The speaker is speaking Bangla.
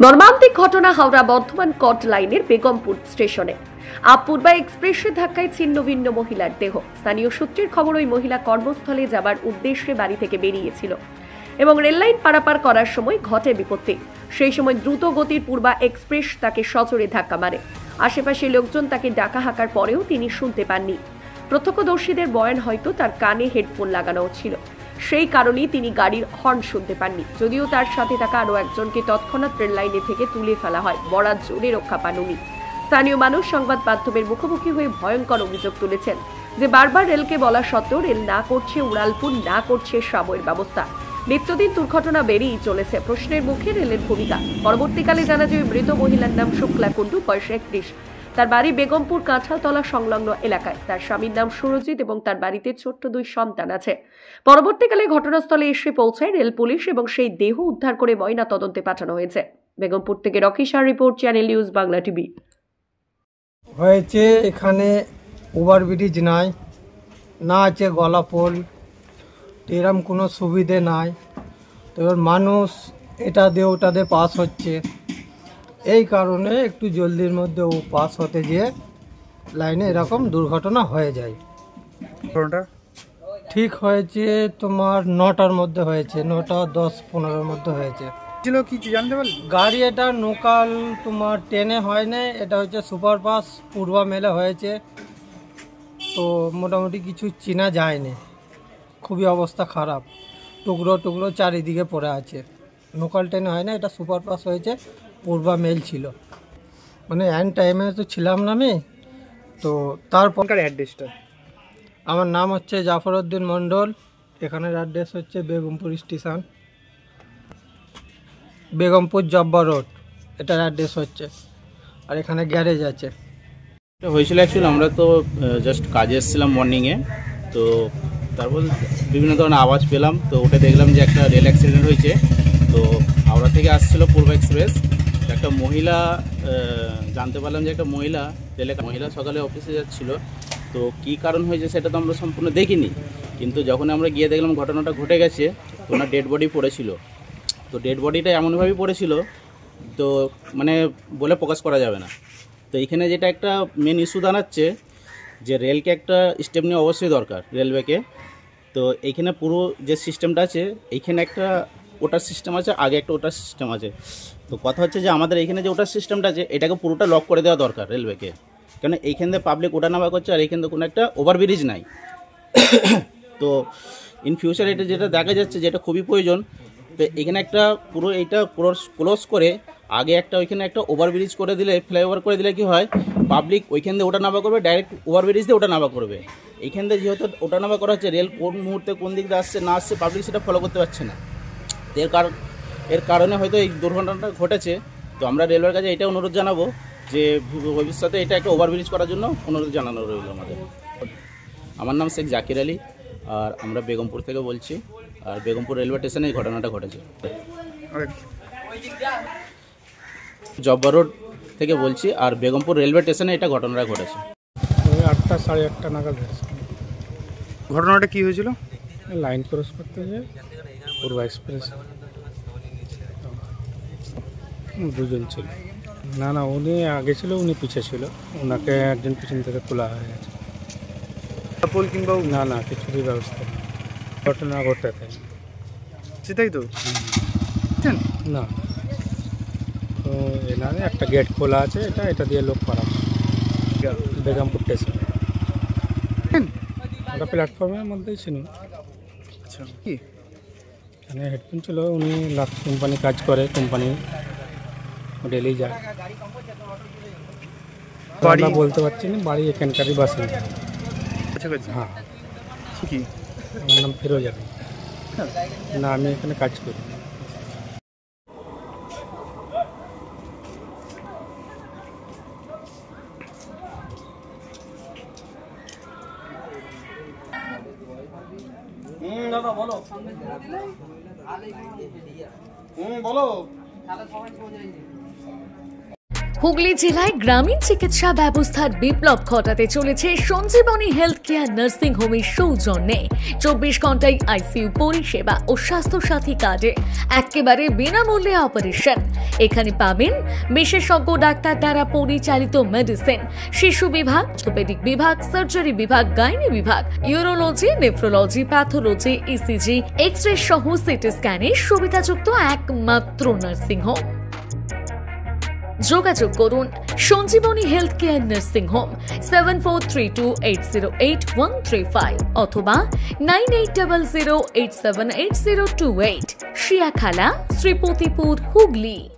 মর্মান্তিক ঘটনা হাওড়া বর্ধমান কট লাইনের বেগমপুর স্টেশনে পূর্বা এক্সপ্রেসের ধাক্কায় ছিন্ন ভিন্ন মহিলার দেহ। স্থানীয় সূত্রের খবর, ওই মহিলা কর্মস্থলে যাবার উদ্দেশ্যে বাড়ি থেকে বেরিয়েছিল এবং রেললাইন পারাপার করার সময় ঘটে বিপত্তি। সেই সময় দ্রুত গতির পূর্বা এক্সপ্রেস তাকে সজোরে ধাক্কা মারে। আশেপাশে লোকজন তাকে ডাকা হাঁকার পরেও তিনি শুনতে পাননি। প্রত্যক্ষদর্শীদের বয়ান, হয়তো তার কানে হেডফোন লাগানো ছিল, সেই কারণেই তিনি গাড়ির হর্ন শুনতে পাননি। যদিও তার সাথে থাকা আরো একজনকে তৎক্ষণাৎ রেল লাইনে থেকে তুলে ফেলা হয়, বরাত জোরে রক্ষা পান উনি। স্থানীয় মানুষ সংবাদ মাধ্যমের মুখোমুখি হয়ে ভয়ঙ্কর অভিযোগ তুলেছেন যে বারবার রেলকে বলা সত্ত্বেও রেল না করছে উড়ালপুর, না করছে সাবয়ের ব্যবস্থা। নিত্যদিন দুর্ঘটনা বেড়েই চলেছে। প্রশ্নের মুখে রেলের ভূমিকা। পরবর্তীকালে জানা যায় মৃত মহিলার নাম শুক্লা কুণ্ডু, বয়স 31। তার বাড়ি বেগমপুর কাঁঠালতলা সংলগ্ন এলাকায়। তার স্বামীর নাম সুরজিৎ এবং তার বাড়িতে ছোট্ট 2 সন্তান আছে। পরবর্তীকালে ঘটনাস্থলে এসে পৌঁছায় রেল পুলিশ এবং সেই দেহ উদ্ধার করে ময়না তদন্তে পাঠানো হয়েছে। বেগমপুর থেকে রকিশার report, channel news Bangla TV. হয়েছে এখানে ওভারব্রিজ নাই, না আছে গলাপোল, এরম কোনো সুবিধে নাই। তো এবার মানুষ এটা দিয়ে ওটা দিয়ে পাস হচ্ছে, এই কারণে একটু জলদির মধ্যে ও পাস হতে যেয়ে লাইনে এরকম দুর্ঘটনা হয়ে যায়। ঠিক হয়েছে তোমার 9টার মধ্যে হয়েছে, 9টা 10-15 মধ্যে হয়েছে। কি জানতে পারলি? গাড়ি এটা লোকাল তোমার ট্রেনে হয় না, এটা হচ্ছে সুপারফাস্ট পূর্বা মেলে হয়েছে। তো মোটামুটি কিছু চেনা যায়নি, খুবই অবস্থা খারাপ, টুকরো টুকরো চারিদিকে পড়ে আছে। লোকাল ট্রেনে হয় না, এটা সুপারফাস্ট হয়েছে, পূর্বা মেল ছিল। মানে অ্যান টাইমে তো ছিলাম না আমি। তো তারপর অ্যাড্রেসটা, আমার নাম হচ্ছে জাফরউদ্দিন মণ্ডল, এখানের অ্যাড্রেস হচ্ছে বেগমপুর স্টেশন, বেগমপুর জব্বা রোড, এটার অ্যাড্রেস হচ্ছে। আর এখানে গ্যারেজ আছে। হয়েছিল অ্যাকচুয়ালি আমরা তো জাস্ট কাজে এসেছিলাম মর্নিংয়ে, তো তারপর বিভিন্ন ধরনের আওয়াজ পেলাম। তো ওটা দেখলাম যে একটা রেল অ্যাক্সিডেন্ট হয়েছে। তো হাওড়া থেকে আসছিল পূর্ব এক্সপ্রেস, একটা মহিলা, জানতে পারলাম যে একটা মহিলা সকালে অফিসে যাচ্ছিল। তো কী কারণ হয়েছে সেটা তো আমরা সম্পূর্ণ দেখিনি, কিন্তু যখন আমরা গিয়ে দেখলাম ঘটনাটা ঘটে গেছে, তো ওনার ডেড বডি পড়েছিল। তো ডেড বডিটা এমনভাবেই পড়েছিল, তো মানে বলে প্রকাশ করা যাবে না। তো এইখানে যেটা একটা মেন ইস্যু দাঁড়াচ্ছে যে রেলকে একটা স্টেপ নেওয়া অবশ্যই দরকার, রেলওয়েকে। তো এইখানে পুরো যে সিস্টেমটা আছে, এইখানে একটা ওটার সিস্টেম আছে, আগে একটা ওটার সিস্টেম আছে। তো কথা হচ্ছে যে আমাদের এইখানে যে ওটার সিস্টেমটা আছে, এটাকে পুরোটা লক করে দেওয়া দরকার রেলওয়েকে, কেন এইখান থেকে পাবলিক ওঠানামা করছে আর এইখান থেকে কোনো একটা ওভারব্রিজ নাই। তো ইন ফিউচার এটা যেটা দেখা যাচ্ছে যেটা খুবই প্রয়োজন, তো এখানে একটা পুরো এইটা ক্লোজ করে আগে একটা ওইখানে একটা ওভারব্রিজ করে দিলে, ফ্লাইওভার করে দিলে কি হয়, পাবলিক ওইখান দিয়ে ওঠানামা করবে, ডাইরেক্ট ওভারব্রিজ দিয়ে ওঠানামা করবে। এইখান দিয়ে যেহেতু ওঠানামা করা হচ্ছে, রেল কোন মুহূর্তে কোন দিক দিয়ে আসছে না আসছে পাবলিক সেটা ফলো করতে পারছে না। এর কারণে হয়তো এই দুর্ঘটনাটা ঘটেছে। তো আমরা রেলওয়ের কাছে এটা অনুরোধ জানাবো যে ভবিষ্যতে এটা একটা ওভারব্রিজ করার জন্য অনুরোধ জানানো রইল আমাদের। আমার নাম শেখ জাকির আলী, আর আমরা বেগমপুর থেকে বলছি, আর বেগমপুর রেলওয়ে স্টেশনে এই ঘটনাটা ঘটেছে। জব্বা রোড থেকে বলছি, আর বেগমপুর রেলওয়ে স্টেশনে এটা ঘটনাটা ঘটেছে। 8টা 8:30 নাগাদ হয়েছে। ঘটনাটা কি হয়েছিল? লাইন ক্রস করতে গিয়ে পূর্বা এক্সপ্রেস দুজন ছিল। না উনি আগে ছিল, উনি পিছিয়ে ছিল, ওনাকে একজন পিছন থেকে তোলা হয়ে গেছে। পোল কিংবা না কিছুরই ব্যবস্থা নেই, ঘটনা ঘটতে থাকে। সেটাই তো না, তো এনারে একটা গেট খোলা আছে, এটা দিয়ে লোক পারাবে বেগমপুর স্টেশন। ওটা প্ল্যাটফর্মের মধ্যেই ছিল। আচ্ছা, কি এখানে হেডফোন ছিল, উনি লাক্স কোম্পানি কাজ করে, কোম্পানি ডেলি যায়। বাড়ি বলতে পারছি না, বাড়ি এখানকারই বাসিন্দা। আচ্ছা, হ্যাঁ। কি আমার নাম ফিরোজ আলী। না, আমি এখানে কাজ করি। দাদা বলো। বলো। হুগলি জেলায় গ্রামীণ চিকিৎসা ব্যবস্থার বিপ্লব ঘটাতে চলেছে সঞ্জীবনী হেলথ কেয়ার নার্সিং হোমের সৌজন্যে 24 ঘন্টায় আইসিইউ পরিষেবা ও স্বাস্থ্যসাথী কার্ডে একেবারে বিনামূল্যে অপারেশন। এখানে পাবেন বিশেষজ্ঞ ডাক্তার দ্বারা পরিচালিত মেডিসিন, শিশু বিভাগ, অর্থোপেডিক বিভাগ, সার্জারি বিভাগ, গাইনি বিভাগ, urology, nephrology, pathology, ECG, x-ray সহ সিটি স্ক্যানের সুবিধাযুক্ত একমাত্র নার্সিং হোম। যোগাযোগ করুন Sanjeevani health care nursing home 7432808135 অথবা 9800878028, শিয়াখালা, শ্রীপতিপুর, হুগলি।